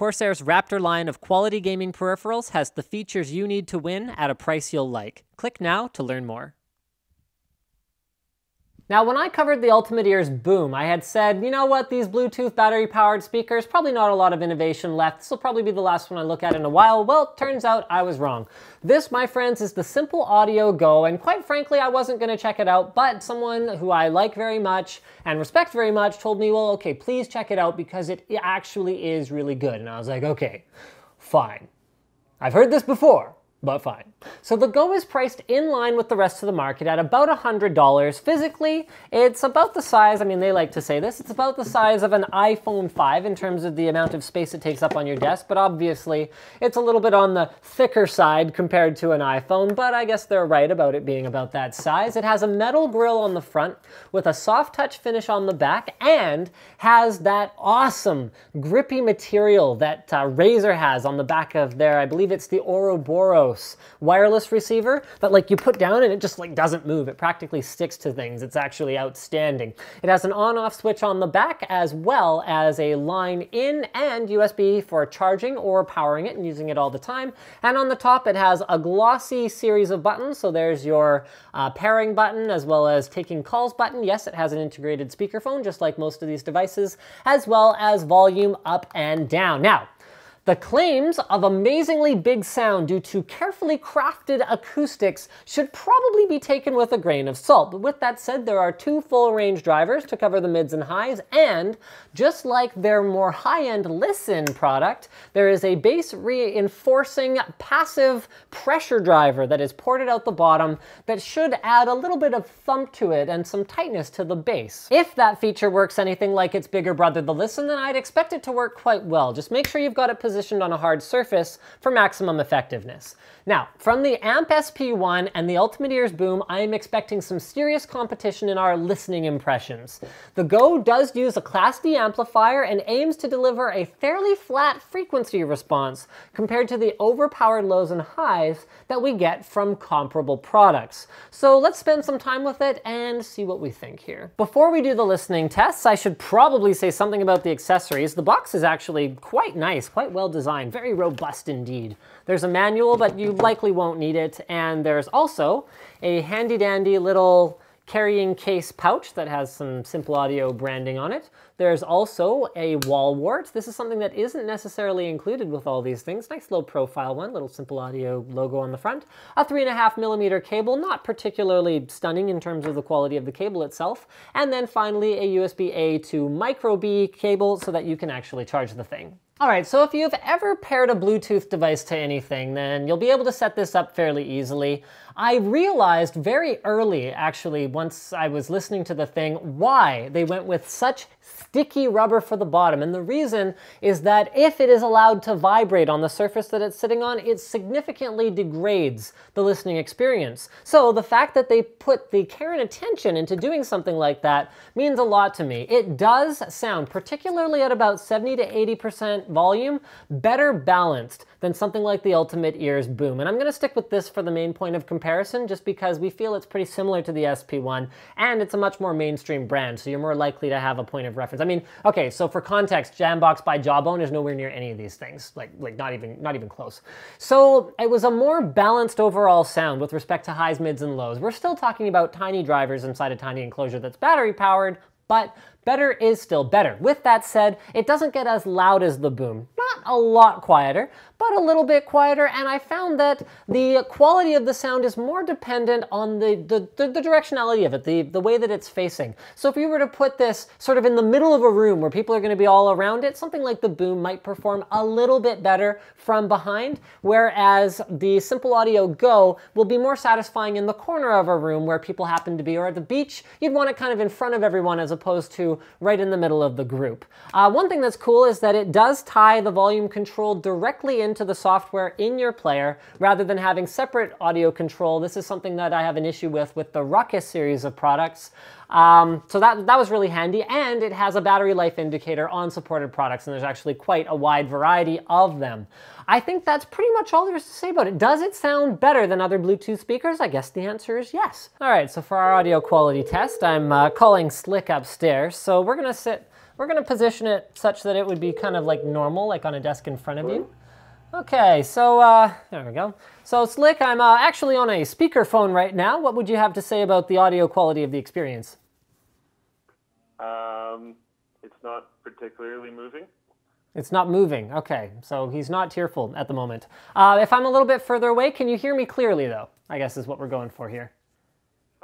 Corsair's Raptor line of quality gaming peripherals has the features you need to win at a price you'll like. Click now to learn more. Now, when I covered the Ultimate Ears Boom, I had said, you know what, these Bluetooth battery-powered speakers, probably not a lot of innovation left. This will probably be the last one I look at in a while. Well, turns out I was wrong. This, my friends, is the Simple Audio Go, and quite frankly, I wasn't going to check it out, but someone who I like very much and respect very much told me, well, okay, please check it out because it actually is really good. And I was like, okay, fine. I've heard this before, but fine. So the Go is priced in line with the rest of the market at about $100. Physically, it's about the size, I mean, they like to say this, it's about the size of an iPhone 5 in terms of the amount of space it takes up on your desk, but obviously it's a little bit on the thicker side compared to an iPhone, but I guess they're right about it being about that size. It has a metal grille on the front with a soft touch finish on the back and has that awesome grippy material that Razer has on the back of their, I believe it's the Ouroboros wireless receiver that like you put down and it just like doesn't move. It practically sticks to things. It's actually outstanding. It has an on-off switch on the back as well as a line in and USB for charging or powering it and using it all the time. And on the top it has a glossy series of buttons. So there's your pairing button as well as taking calls button. Yes, it has an integrated speakerphone just like most of these devices, as well as volume up and down. Now, the claims of amazingly big sound due to carefully crafted acoustics should probably be taken with a grain of salt. But with that said, there are two full-range drivers to cover the mids and highs, and just like their more high-end Listen product, there is a bass reinforcing passive pressure driver that is ported out the bottom that should add a little bit of thump to it and some tightness to the bass. If that feature works anything like its bigger brother, the Listen, then I'd expect it to work quite well. Just make sure you've got it positioned on a hard surface for maximum effectiveness. Now, from the Amp SP1 and the Ultimate Ears Boom, I am expecting some serious competition in our listening impressions. The Go does use a Class D amplifier and aims to deliver a fairly flat frequency response compared to the overpowered lows and highs that we get from comparable products. So let's spend some time with it and see what we think here. Before we do the listening tests, I should probably say something about the accessories. The box is actually quite nice, quite well designed, very robust indeed. There's a manual, but you likely won't need it, and there's also a handy-dandy little carrying case pouch that has some Simple Audio branding on it. There's also a wall wart. This is something that isn't necessarily included with all these things. Nice low profile one, little Simple Audio logo on the front. A 3.5mm cable, not particularly stunning in terms of the quality of the cable itself. And then finally a USB-A to micro B cable so that you can actually charge the thing. Alright, so if you've ever paired a Bluetooth device to anything, then you'll be able to set this up fairly easily. I realized very early, actually, once I was listening to the thing, why they went with such sticky rubber for the bottom. And the reason is that if it is allowed to vibrate on the surface that it's sitting on, it significantly degrades the listening experience. So the fact that they put the care and attention into doing something like that means a lot to me. It does sound, particularly at about 70 to 80% volume, better balanced than something like the Ultimate Ears Boom. And I'm going to stick with this for the main point of comparison just because we feel it's pretty similar to the SP1 and it's a much more mainstream brand, so you're more likely to have a point of reference. I mean, okay, so for context, Jambox by Jawbone is nowhere near any of these things, like not even close. So it was a more balanced overall sound with respect to highs, mids, and lows. We're still talking about tiny drivers inside a tiny enclosure that's battery powered, but better is still better. With that said, it doesn't get as loud as the Boom. Not a lot quieter, but a little bit quieter, and I found that the quality of the sound is more dependent on the directionality of it, the way that it's facing. So if you were to put this sort of in the middle of a room where people are going to be all around it, something like the Boom might perform a little bit better from behind, whereas the Simple Audio Go will be more satisfying in the corner of a room where people happen to be, or at the beach, you'd want it kind of in front of everyone as opposed to right in the middle of the group. One thing that's cool is that it does tie the volume control directly into the software in your player rather than having separate audio control. This is something that I have an issue with the Ruckus series of products. So that was really handy, and it has a battery life indicator on supported products, and there's actually quite a wide variety of them. I think that's pretty much all there is to say about it. Does it sound better than other Bluetooth speakers? I guess the answer is yes. All right, so for our audio quality test, I'm calling Slick upstairs. So we're we're gonna position it such that it would be kind of like normal, like on a desk in front of you. Okay, so there we go. So Slick, I'm actually on a speakerphone right now. What would you have to say about the audio quality of the experience? It's not particularly moving. It's not moving. Okay, so he's not tearful at the moment. If I'm a little bit further away, can you hear me clearly though? I guess is what we're going for here.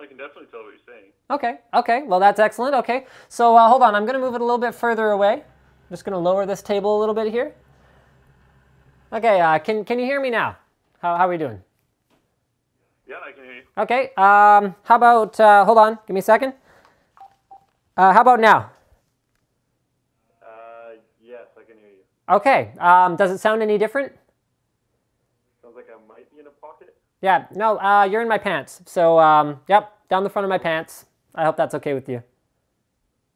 I can definitely tell what you're saying. Okay, well that's excellent. Okay, so hold on, I'm gonna move it a little bit further away. I'm just gonna lower this table a little bit here. Okay, can you hear me now? How are we doing? Yeah, I can hear you. Okay, how about, hold on, give me a second. How about now? Yes, I can hear you. Okay, does it sound any different? Sounds like I might be in a pocket. Yeah, no, you're in my pants. So, yep, down the front of my pants. I hope that's okay with you.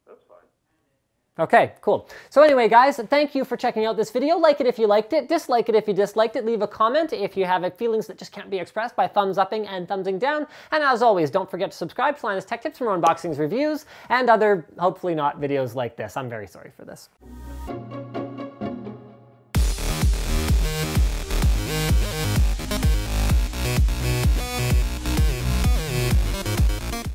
That's fine. Okay, cool. So anyway, guys, thank you for checking out this video. Like it if you liked it, dislike it if you disliked it, leave a comment if you have feelings that just can't be expressed by thumbs upping and thumbsing down. And as always, don't forget to subscribe to Linus Tech Tips for more unboxings, reviews, and other, hopefully not, videos like this. I'm very sorry for this.